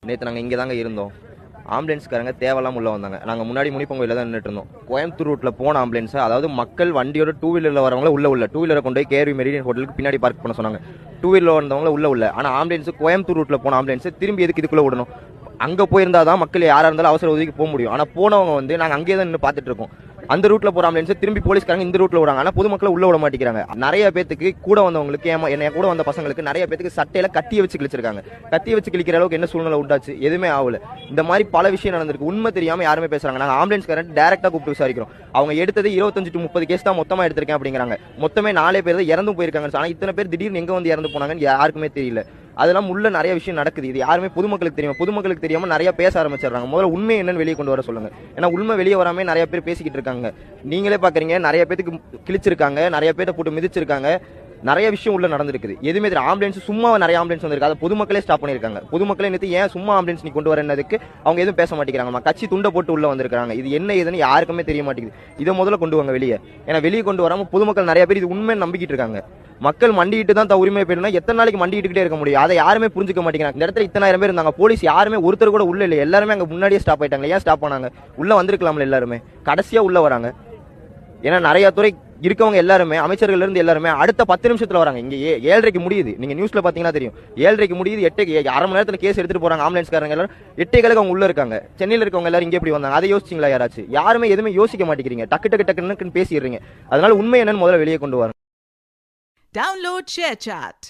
நேற்று நாங்கள் இங்கே தாங்க இருந்தோம். ஆம்புலன்ஸ்காரங்க தேவையில்லாமல் உள்ளே வந்தாங்க. நாங்கள் முன்னாடி முனிப்பொங்கலில் தான் நின்றுட்டு இருந்தோம். கோயம்புத்தூர் ரூட்டில் போன ஆம்புலன்ஸை, அதாவது மக்கள் வண்டியோட டூ வீலரில் வரவங்கள உள்ள டூ வீலரை கொண்டு போய் கேஆர்வி மெரிடியன் ஹோட்டலுக்கு பின்னாடி பார்க் பண்ண சொன்னாங்க. டூ வீலரில் வந்தவங்கள உள்ள ஆனால் ஆம்புலன்ஸ் கோயம்புத்தூர் ரூட்டில் போன ஆம்புலன்ஸ் திரும்பி எதுக்கு இதுக்குள்ளே விடணும்? அங்கே போயிருந்தா தான் மக்கள் யாராக இருந்தாலும் அவசர உதவிக்கு போக முடியும். ஆனால் போனவங்க வந்து நாங்கள் அங்கேயே தான் நின்று பார்த்துட்டு இருக்கோம். அந்த ரூட்ல போற ஆம்புலன்ஸ் திரும்பி போலீஸ்காரங்க இந்த ரூட்ல விடுறாங்க. ஆனா பொதுமக்களை உள்ள விட மாட்டேங்கிறாங்க. நிறைய பேத்துக்கு கூட வந்தவங்களுக்கு என்ன கூட வந்த பசங்களுக்கு நிறைய பேத்துக்கு சட்டையில கத்திய வச்சு கிழிச்சிருக்காங்க. கத்திய வச்சு கிழிக்கிற அளவுக்கு என்ன சூழ்நிலை உண்டாச்சு? எதுவுமே ஆகல. இந்த மாதிரி பல விஷயம் நடந்திருக்கு. உண்மை தெரியாம யாருமே பேசுறாங்க. நாங்க ஆம்புலன்ஸ்காரன் டைரக்டா கூப்பிட்டு விசாரிக்கிறோம். அவங்க எடுத்தது 25 to 30 கேஸ் தான் மொத்தமா எடுத்திருக்கேன் அப்படிங்கிறாங்க. மொத்தமே 4 பேர் தான் இறந்து போயிருக்காங்க. ஆனா இத்தனை பேர் திடீர்னு எங்க வந்து இறந்து போனாங்கன்னு யாருக்குமே தெரியல. அதெல்லாம் உள்ள நிறைய விஷயம் நடக்குது. இது யாருமே பொதுமக்களுக்கு தெரியும். பொதுமக்களுக்கு தெரியாம நிறைய பேச ஆரம்பிச்சிடறாங்க. முதல்ல உண்மை என்னன்னு வெளியே கொண்டு வர சொல்லுங்க. ஏன்னா உண்மை வெளியே வராம நிறைய பேர் பேசிக்கிட்டு இருக்காங்க. நீங்களே பாக்குறீங்க, நிறைய பேருக்கு கிழிச்சிருக்காங்க, நிறைய பேரை போட்டு மிதிச்சிருக்காங்க, நிறைய விஷயம் உள்ள நடந்திருக்குது. எதுவுமே ஆம்புலன்ஸ் சும்மா நிறைய ஆம்புலன்ஸ் வந்திருக்கு. அதை பொதுமக்களே ஸ்டாப் பண்ணிருக்காங்க. பொதுமக்களே நிறுத்தி ஏன் சும்மா ஆம்புலன்ஸ் நீ கொண்டு வரதுக்கு அவங்க எதுவும் பேச மாட்டேங்கிறாங்க. கட்சி துண்டை போட்டு உள்ள வந்திருக்காங்க. இது என்ன ஏதுன்னு யாருக்குமே தெரிய மாட்டேங்குது. இதை முதல்ல கொண்டு வாங்க வெளியே. ஏன்னா வெளியே கொண்டு வராம பொதுமக்கள் நிறைய பேர் இது உண்மை நம்பிக்கிட்டு இருக்காங்க. மக்கள் மண்டிட்டு தான் உரிமை போயிடுனா எத்தனை நாளைக்கு மண்டிக்கிட்டே இருக்க முடியும்? அதை யாருமே புரிஞ்சுக்க மாட்டேங்கிறாங்க. இந்த இடத்துல இத்தனாயிரம் பேர் இருந்தாங்க. போலீஸ் யாருமே ஒருத்தர் கூட உள்ள இல்லை. எல்லாருமே அங்க முன்னாடியே ஸ்டாப் ஆயிட்டாங்க. ஏன் ஸ்டாப் பண்ணாங்க? உள்ள வந்திருக்கலாம்ல எல்லாருமே. கடைசியா உள்ள வராங்க. ஏன்னா நிறைய துறை இருக்கவங்க எல்லாருமே, அமைச்சர்கள் இருந்து எல்லாருமே அடுத்த 10 நிமிஷத்துல வராங்க. இங்க 7:30க்கு முடியுது. நீங்க நியூஸ்ல பாத்தீங்கன்னா தெரியும். 7:30க்கு முடியுது. 8 அரை மணி நேரத்துல கேஸ் எடுத்துட்டு போறாங்க ஆம்புலன்ஸ்காரங்க எல்லாரும். 8:15 அவங்க உள்ள இருக்காங்க. சென்னையில இருக்கவங்க எல்லாரும் இங்க எப்படி வந்தாங்க? அதை யோசிச்சிங்களா யாராச்சும்? யாருமே எதுவுமே யோசிக்க மாட்டேங்கிறீங்க. டக்குன்னு பேசிடுறீங்க. அதனால உண்மை என்னன்னு முதல்ல வெளியே கொண்டு வராங்க. Download ShareChat.